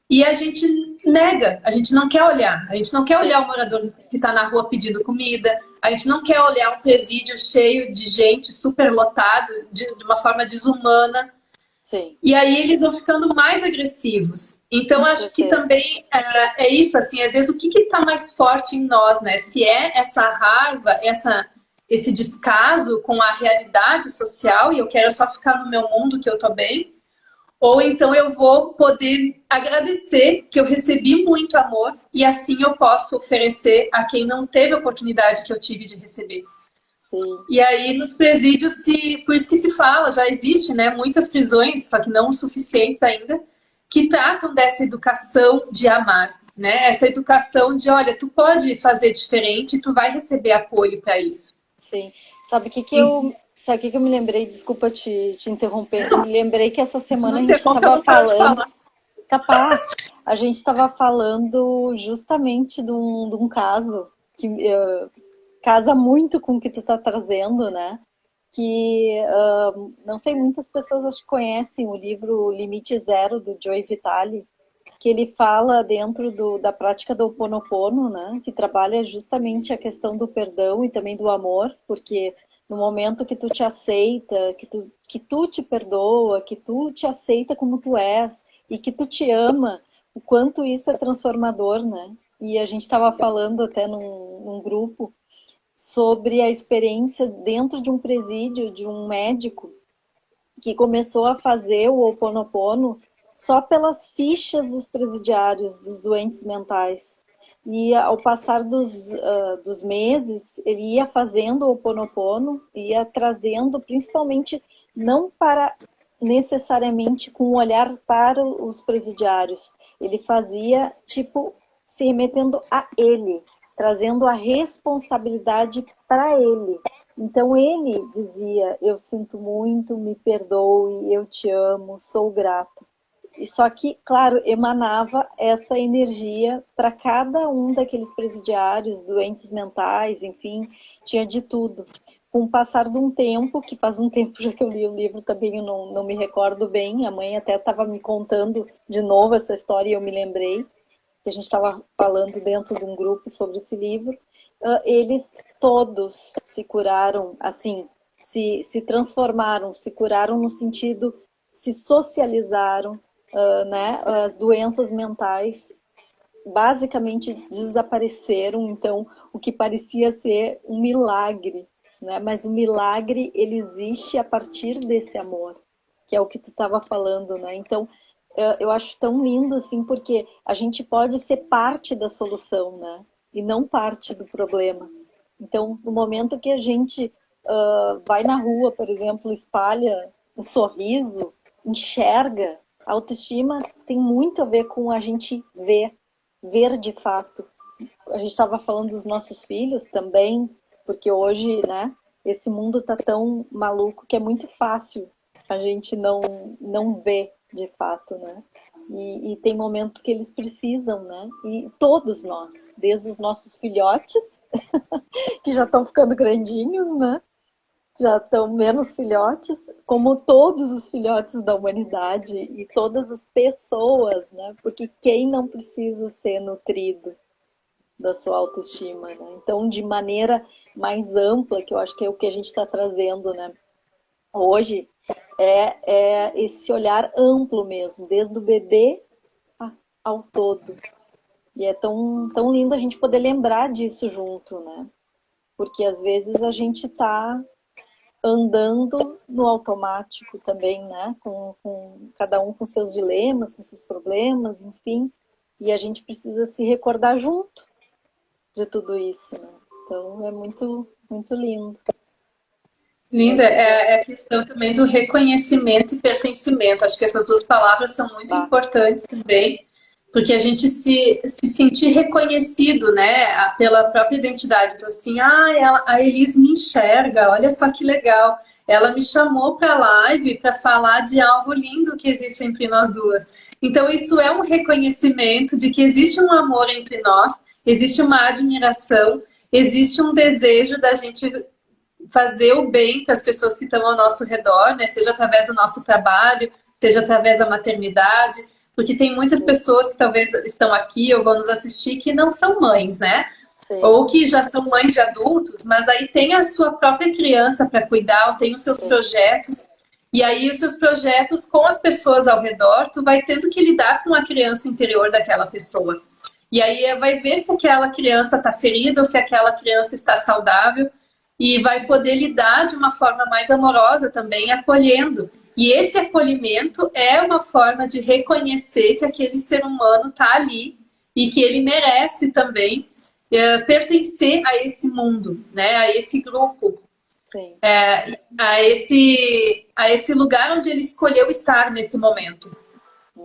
E a gente nega, a gente não quer olhar. A gente não quer olhar o morador que está na rua pedindo comida. A gente não quer olhar um presídio cheio de gente, super lotado, de uma forma desumana. Sim. E aí eles vão ficando mais agressivos. Então, acho que também é isso, assim, às vezes o que está mais forte em nós, né? Se é essa raiva, esse descaso com a realidade social, e eu quero só ficar no meu mundo que eu tô bem, ou então eu vou poder agradecer que eu recebi muito amor e assim eu posso oferecer a quem não teve a oportunidade que eu tive de receber. Sim. E aí nos presídios, por isso que se fala, já existe, né, muitas prisões, só que não o suficientes ainda, que tratam dessa educação de amar, né? Essa educação de, olha, tu pode fazer diferente e tu vai receber apoio para isso. Sim. Sabe o que eu me lembrei? Desculpa te interromper. Eu me lembrei que essa semana a gente estava falando. Capaz, a gente estava falando justamente de um caso que casa muito com o que tu está trazendo, né? Que, não sei, muitas pessoas acho que conhecem o livro Limite Zero, do Joe Vitale, que ele fala dentro da prática do Ho Oponopono, né? Que trabalha justamente a questão do perdão e também do amor, porque no momento que tu te aceita, que tu te perdoa, que tu te aceita como tu és e que tu te ama, o quanto isso é transformador, né? E a gente estava falando até num grupo sobre a experiência dentro de um presídio de um médico que começou a fazer o Ho Oponopono só pelas fichas dos presidiários, dos doentes mentais. E ao passar dos meses, ele ia fazendo o Ho Oponopono, ia trazendo, principalmente, não para necessariamente com um olhar para os presidiários. Ele fazia, tipo, se remetendo a ele, trazendo a responsabilidade para ele. Então ele dizia, eu sinto muito, me perdoe, eu te amo, sou grato. E só que, claro, emanava essa energia para cada um daqueles presidiários, doentes mentais, enfim, tinha de tudo. Com o passar de um tempo, que faz um tempo já que eu li o livro também, eu não me recordo bem, a mãe até estava me contando de novo essa história e eu me lembrei, que a gente estava falando dentro de um grupo sobre esse livro, eles todos se curaram, assim, se transformaram, se curaram no sentido, se socializaram, né? As doenças mentais basicamente desapareceram, então o que parecia ser um milagre, né? Mas o milagre, ele existe a partir desse amor, que é o que tu estava falando, né? Então, eu acho tão lindo, assim, porque a gente pode ser parte da solução, né? E não parte do problema. Então, no momento que a gente vai na rua, por exemplo, espalha um sorriso, enxerga, a autoestima tem muito a ver com a gente ver de fato. A gente estava falando dos nossos filhos também, porque hoje, né, esse mundo está tão maluco que é muito fácil a gente não ver de fato, né? E tem momentos que eles precisam, né? E todos nós, desde os nossos filhotes, que já estão ficando grandinhos, né? Já estão menos filhotes, como todos os filhotes da humanidade e todas as pessoas, né? Porque quem não precisa ser nutrido da sua autoestima, né? Então, de maneira mais ampla, que eu acho que é o que a gente está trazendo, né? Hoje, é esse olhar amplo mesmo, desde o bebê ao todo. E é tão lindo a gente poder lembrar disso junto, né? Porque às vezes a gente está andando no automático também, né? Com cada um com seus dilemas, com seus problemas, enfim. E a gente precisa se recordar junto de tudo isso, né? Então é muito, muito lindo. Linda, é a questão também do reconhecimento e pertencimento. Acho que essas duas palavras são muito importantes também, porque a gente se sentir reconhecido, né, pela própria identidade. Então, assim, a Elis me enxerga, olha só que legal. Ela me chamou para a live para falar de algo lindo que existe entre nós duas. Então, isso é um reconhecimento de que existe um amor entre nós, existe uma admiração, existe um desejo da gente fazer o bem para as pessoas que estão ao nosso redor, né? Seja através do nosso trabalho, seja através da maternidade, porque tem muitas pessoas que talvez estão aqui ou vão nos assistir que não são mães, né? Sim. Ou que já são mães de adultos, mas aí tem a sua própria criança para cuidar, ou tem os seus projetos. E aí os seus projetos com as pessoas ao redor, tu vai tendo que lidar com a criança interior daquela pessoa. E aí vai ver se aquela criança está ferida ou se aquela criança está saudável e vai poder lidar de uma forma mais amorosa também, acolhendo. E esse acolhimento é uma forma de reconhecer que aquele ser humano está ali e que ele merece também pertencer a esse mundo, né? A esse grupo, a esse lugar onde ele escolheu estar nesse momento.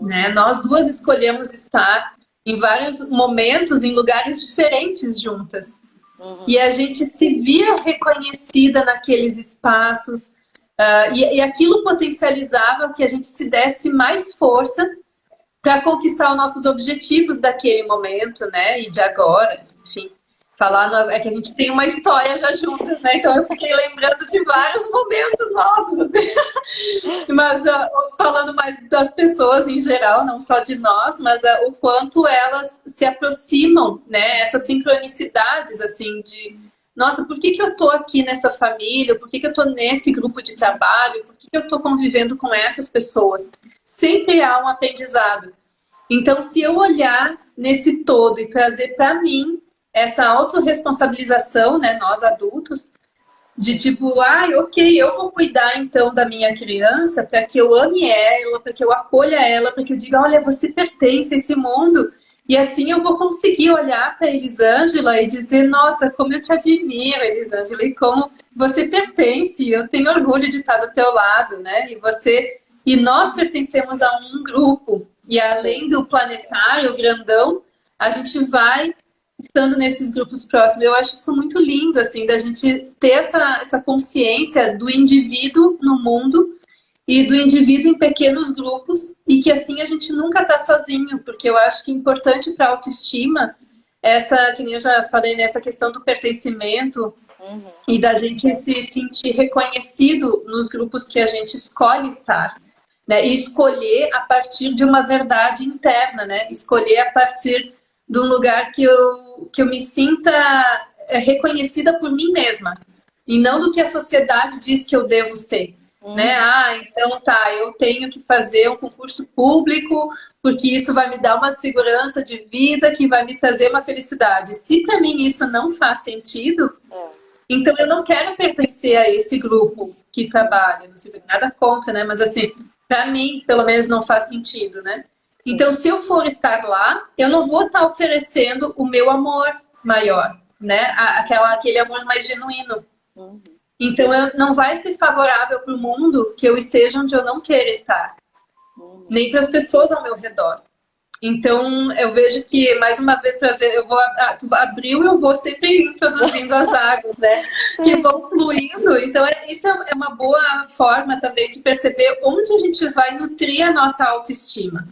Né? Nós duas escolhemos estar em vários momentos, em lugares diferentes juntas. E a gente se via reconhecida naqueles espaços, e aquilo potencializava que a gente se desse mais força para conquistar os nossos objetivos daquele momento, né? E de agora, enfim. É que a gente tem uma história já juntas, né? Então eu fiquei lembrando de vários momentos nossos, assim. Mas falando mais das pessoas em geral, não só de nós, mas o quanto elas se aproximam, né? Essas sincronicidades, assim, de nossa, por que que eu tô aqui nessa família? Por que que eu tô nesse grupo de trabalho? Por que que eu tô convivendo com essas pessoas? Sempre há um aprendizado. Então, se eu olhar nesse todo e trazer para mim essa autorresponsabilização, né, nós adultos, de tipo, ok, eu vou cuidar então da minha criança para que eu ame ela, para que eu acolha ela, para que eu diga, olha, você pertence a esse mundo. E assim eu vou conseguir olhar para Elisângela e dizer, nossa, como eu te admiro, Elisângela, e como você pertence, eu tenho orgulho de estar do teu lado, né? E nós pertencemos a um grupo, e além do planetário grandão, a gente vai estando nesses grupos próximos. Eu acho isso muito lindo, assim, da gente ter essa consciência do indivíduo no mundo e do indivíduo em pequenos grupos, e que assim a gente nunca está sozinho, porque eu acho que é importante para a autoestima, que nem eu já falei, nessa questão do pertencimento e da gente se sentir reconhecido nos grupos que a gente escolhe estar, né? E escolher a partir de uma verdade interna, né? Escolher a partir de um lugar que eu me sinta reconhecida por mim mesma, e não do que a sociedade diz que eu devo ser. Né? Então tá, eu tenho que fazer um concurso público porque isso vai me dar uma segurança de vida que vai me trazer uma felicidade. Se para mim isso não faz sentido, então eu não quero pertencer a esse grupo que trabalha. Não sei nada contra, né? Mas assim, para mim, pelo menos, não faz sentido, né? Então, se eu for estar lá, eu não vou estar oferecendo o meu amor maior, né? Aquele amor mais genuíno. Então, não vai ser favorável para o mundo que eu esteja onde eu não quero estar. Nem para as pessoas ao meu redor. Então, eu vejo que, mais uma vez, tu abriu e eu vou sempre introduzindo as águas, né? Que vão fluindo. Então, isso é uma boa forma também de perceber onde a gente vai nutrir a nossa autoestima.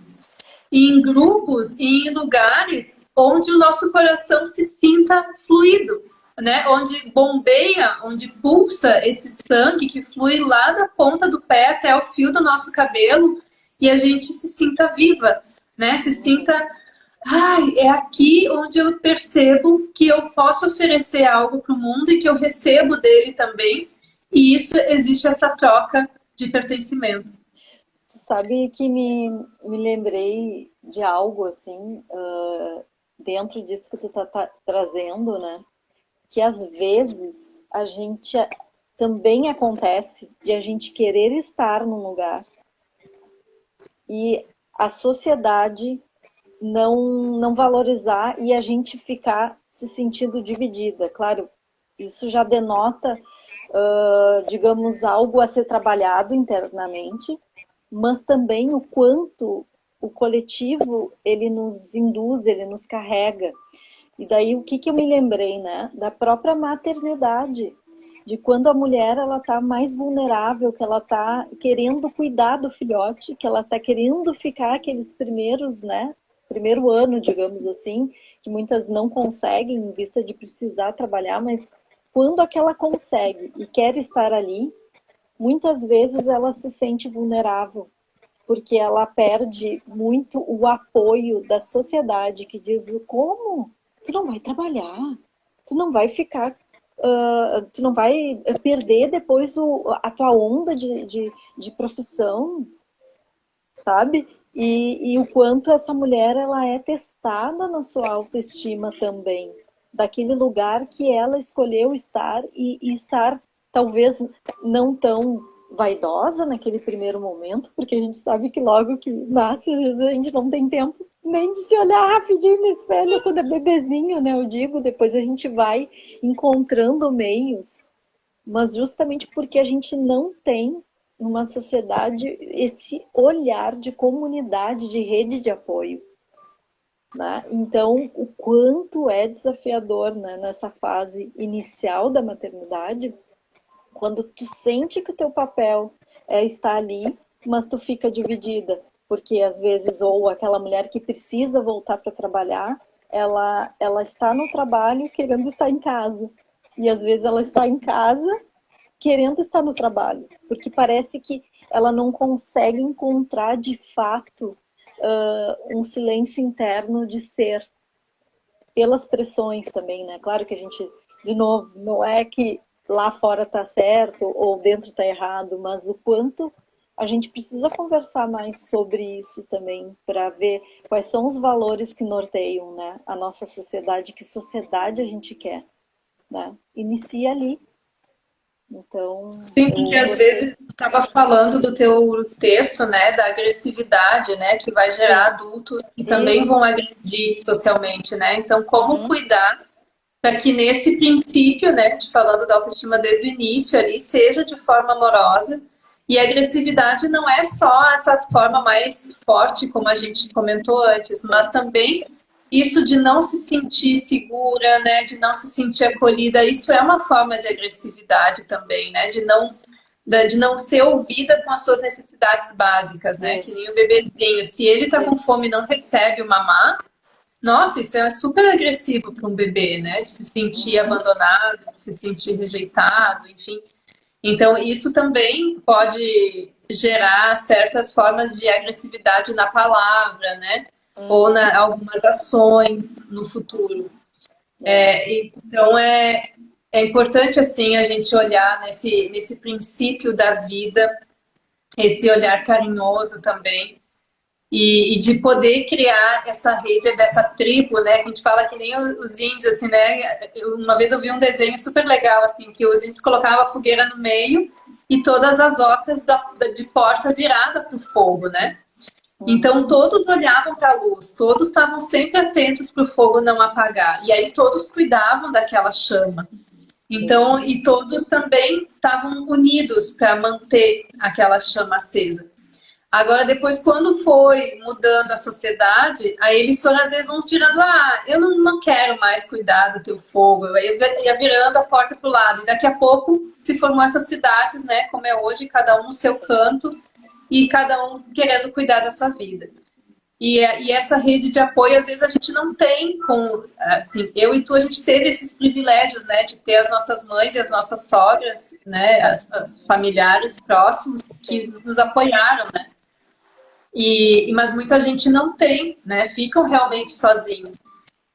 E em grupos e em lugares onde o nosso coração se sinta fluido, né? Onde bombeia, onde pulsa esse sangue que flui lá da ponta do pé até o fio do nosso cabelo e a gente se sinta viva, né? Se sinta, é aqui onde eu percebo que eu posso oferecer algo para o mundo e que eu recebo dele também. E isso existe essa troca de pertencimento. Sabe que me lembrei de algo assim, dentro disso que tu tá trazendo, né? Que às vezes a gente também acontece de a gente querer estar num lugar e a sociedade não valorizar e a gente ficar se sentindo dividida. Claro, isso já denota, digamos, algo a ser trabalhado internamente, mas também o quanto o coletivo ele nos induz, ele nos carrega. E daí o que eu me lembrei, né? Da própria maternidade, de quando a mulher ela tá mais vulnerável, que ela tá querendo cuidar do filhote, que ela tá querendo ficar aqueles primeiros, né? Primeiro ano, digamos assim, que muitas não conseguem em vista de precisar trabalhar, mas quando aquela consegue e quer estar ali, muitas vezes ela se sente vulnerável, porque ela perde muito o apoio da sociedade que diz como? Tu não vai trabalhar, tu não vai ficar tu não vai perder depois a tua onda de profissão, sabe? E o quanto essa mulher ela é testada na sua autoestima também, daquele lugar que ela escolheu estar e estar talvez não tão vaidosa naquele primeiro momento, porque a gente sabe que logo que nasce, às vezes a gente não tem tempo nem de se olhar rapidinho no espelho quando é bebezinho, né? Eu digo, depois a gente vai encontrando meios, mas justamente porque a gente não tem numa sociedade esse olhar de comunidade, de rede de apoio, né? Então, o quanto é desafiador, né, nessa fase inicial da maternidade, quando tu sente que o teu papel é estar ali, mas tu fica dividida, porque às vezes, ou aquela mulher que precisa voltar para trabalhar, ela está no trabalho querendo estar em casa, e às vezes ela está em casa querendo estar no trabalho, porque parece que ela não consegue encontrar de fato um silêncio interno de ser, pelas pressões também, né? Claro que a gente, de novo, não é que lá fora tá certo ou dentro tá errado, mas o quanto a gente precisa conversar mais sobre isso também, para ver quais são os valores que norteiam, né, a nossa sociedade, que sociedade a gente quer, né? Inicia ali. Então, sim, porque às vezes estava falando do teu texto, né, da agressividade, né, que vai gerar adultos que também vão agredir socialmente, né? Então, como cuidar para que nesse princípio, né, de falando da autoestima desde o início ali, seja de forma amorosa. E a agressividade não é só essa forma mais forte, como a gente comentou antes, mas também isso de não se sentir segura, né, de não se sentir acolhida, isso é uma forma de agressividade também, né, de não ser ouvida com as suas necessidades básicas, né, que nem o bebezinho, se ele tá com fome e não recebe o mamá, nossa, isso é super agressivo para um bebê, né, de se sentir abandonado, de se sentir rejeitado, enfim. Então, isso também pode gerar certas formas de agressividade na palavra, né? Ou na algumas ações no futuro. Então, é importante, assim, a gente olhar nesse princípio da vida, esse olhar carinhoso também, e de poder criar essa rede dessa tribo, né? Que a gente fala que nem os índios, assim, né? Uma vez eu vi um desenho super legal, assim, que os índios colocavam a fogueira no meio e todas as ocas de porta virada para o fogo, né? Então todos olhavam para a luz, todos estavam sempre atentos para o fogo não apagar. E aí todos cuidavam daquela chama. Então, e todos também estavam unidos para manter aquela chama acesa. Agora, depois, quando foi mudando a sociedade, aí eles foram, às vezes, uns virando, eu não quero mais cuidar do teu fogo. Aí ia virando a porta para o lado. E daqui a pouco se formou essas cidades, né, como é hoje, cada um no seu canto e cada um querendo cuidar da sua vida. E essa rede de apoio, às vezes, a gente não tem com, assim, eu e tu, a gente teve esses privilégios, né, de ter as nossas mães e as nossas sogras, né, as familiares próximos que nos apoiaram, né. Mas muita gente não tem, né? Ficam realmente sozinhos.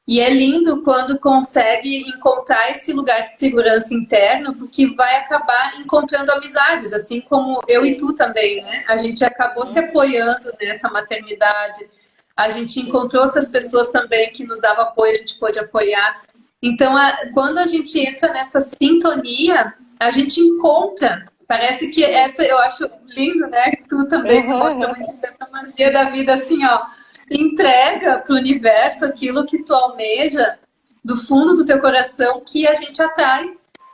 E é lindo quando consegue encontrar esse lugar de segurança interno, porque vai acabar encontrando amizades, assim como eu e tu também, né? A gente acabou se apoiando nessa maternidade, a gente encontrou outras pessoas também que nos davam apoio, a gente pôde apoiar. Então, quando a gente entra nessa sintonia, a gente encontra. Parece que essa, eu acho lindo, né? Tu também mostra muito dessa magia da vida, assim, ó. Entrega para o universo aquilo que tu almeja do fundo do teu coração que a gente atrai,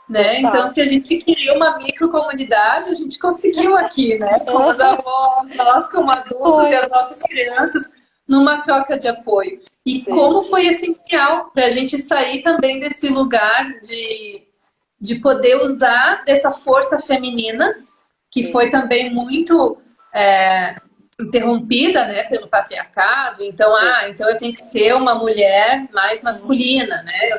né? Então, se a gente queria uma microcomunidade, a gente conseguiu aqui, né? Com os avós, nós como adultos e as nossas crianças, numa troca de apoio. E como foi essencial para a gente sair também desse lugar de poder usar dessa força feminina, que foi também muito interrompida, né, pelo patriarcado. Então, então eu tenho que ser uma mulher mais masculina, né?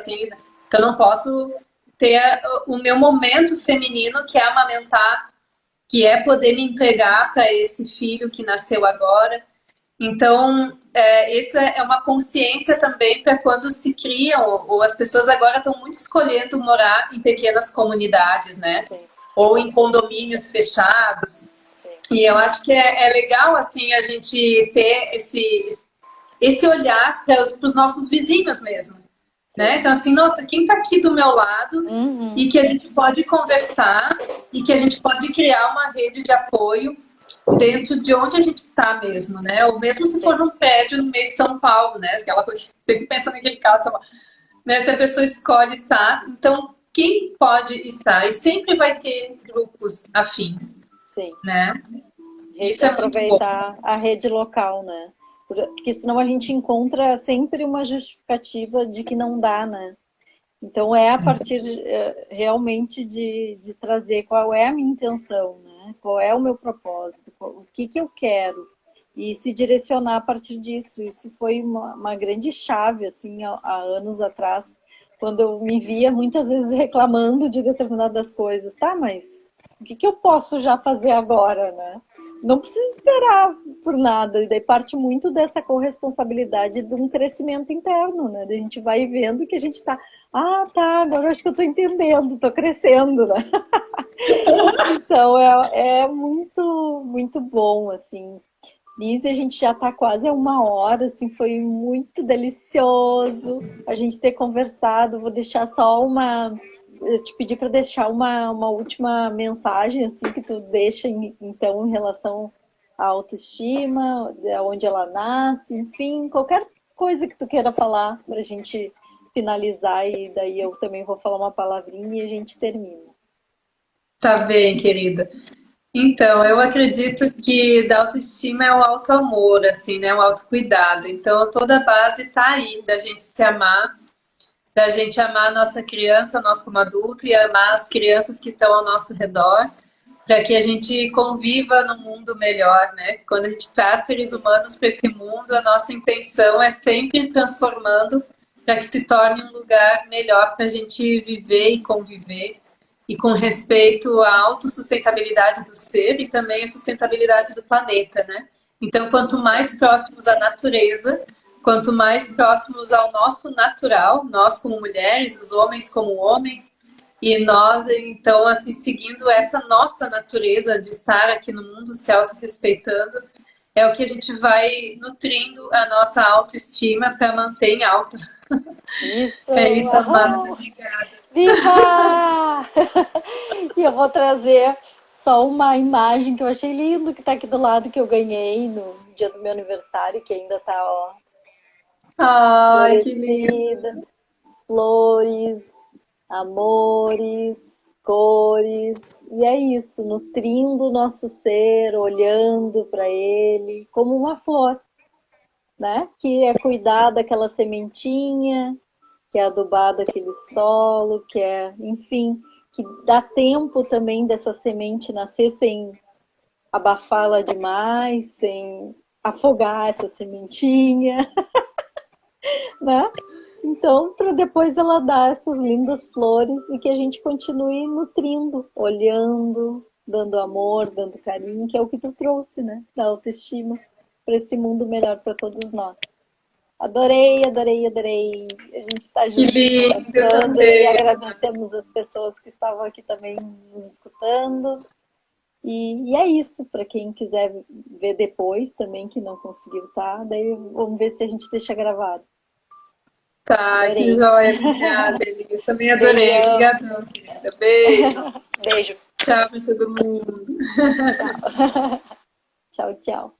Então não posso ter o meu momento feminino, que é amamentar, que é poder me entregar para esse filho que nasceu agora. Então, isso é uma consciência também para quando se criam, ou as pessoas agora estão muito escolhendo morar em pequenas comunidades, né? Sim, Ou em condomínios fechados. sim. E eu acho que é legal, assim, a gente ter esse olhar para os nossos vizinhos mesmo, né? Então, assim, nossa, quem está aqui do meu lado e que a gente pode conversar e que a gente pode criar uma rede de apoio dentro de onde a gente está mesmo, né? Ou mesmo se for num prédio no meio de São Paulo, né? Aquela coisa, sempre pensa naquele caso, né? Se a pessoa escolhe estar, então quem pode estar? E sempre vai ter grupos afins, Sim. né? Isso é aproveitar a rede local, né? Porque senão a gente encontra sempre uma justificativa de que não dá, né? Então é a partir realmente de trazer qual é a minha intenção, né? Qual é o meu propósito, o que eu quero, e se direcionar a partir disso. Isso foi uma grande chave, assim, há anos atrás, quando eu me via muitas vezes reclamando de determinadas coisas. Tá, mas o que eu posso já fazer agora, né? Não precisa esperar por nada, e daí parte muito dessa corresponsabilidade de um crescimento interno, né? A gente vai vendo que a gente tá, tá, agora eu acho que eu tô entendendo, tô crescendo, né? Então é muito, muito bom, assim. Lise, a gente já tá quase a 1 hora, assim, foi muito delicioso a gente ter conversado. Vou deixar só eu te pedi para deixar uma última mensagem, assim, que tu deixa, então, em relação à autoestima, de onde ela nasce, enfim, qualquer coisa que tu queira falar para a gente finalizar, e daí eu também vou falar uma palavrinha e a gente termina. Tá bem, querida. Então, eu acredito que da autoestima é o auto-amor, assim, né? O autocuidado. Então, toda a base tá aí, da gente se amar, da gente amar a nossa criança, nós como adulto, e amar as crianças que estão ao nosso redor, para que a gente conviva num mundo melhor, né? Quando a gente traz seres humanos para esse mundo, a nossa intenção é sempre transformando para que se torne um lugar melhor para a gente viver e conviver, e com respeito à autossustentabilidade do ser e também a sustentabilidade do planeta, né? Então, quanto mais próximos à natureza, quanto mais próximos ao nosso natural, nós como mulheres, os homens como homens, e nós, então, assim, seguindo essa nossa natureza de estar aqui no mundo se autorrespeitando, é o que a gente vai nutrindo a nossa autoestima para manter em alta. Isso! É isso, Amanda. Obrigada. Viva! E eu vou trazer só uma imagem que eu achei lindo, que está aqui do lado, que eu ganhei no dia do meu aniversário, que ainda está, ó, Ai, que florescida. lindo. Flores, amores, cores, e é isso, nutrindo o nosso ser, olhando para ele como uma flor, né? Que é cuidar daquela sementinha, que é adubar daquele solo, que é, enfim, que dá tempo também dessa semente nascer sem abafá-la demais, sem afogar essa sementinha, né? Então, para depois ela dar essas lindas flores e que a gente continue nutrindo, olhando, dando amor, dando carinho, que é o que tu trouxe, né? Da autoestima para esse mundo melhor para todos nós. Adorei, adorei, adorei. A gente está Que junto lindo conversando e também. agradecemos as pessoas que estavam aqui também nos escutando. E é isso, para quem quiser ver depois também, que não conseguiu estar, daí vamos ver se a gente deixa gravado. Tá, que Adorei. joia. Obrigada, Elis. Também adorei. Beijão. Obrigadão, querida. Beijo. Beijo. Tchau para todo mundo. Tchau. Tchau, tchau.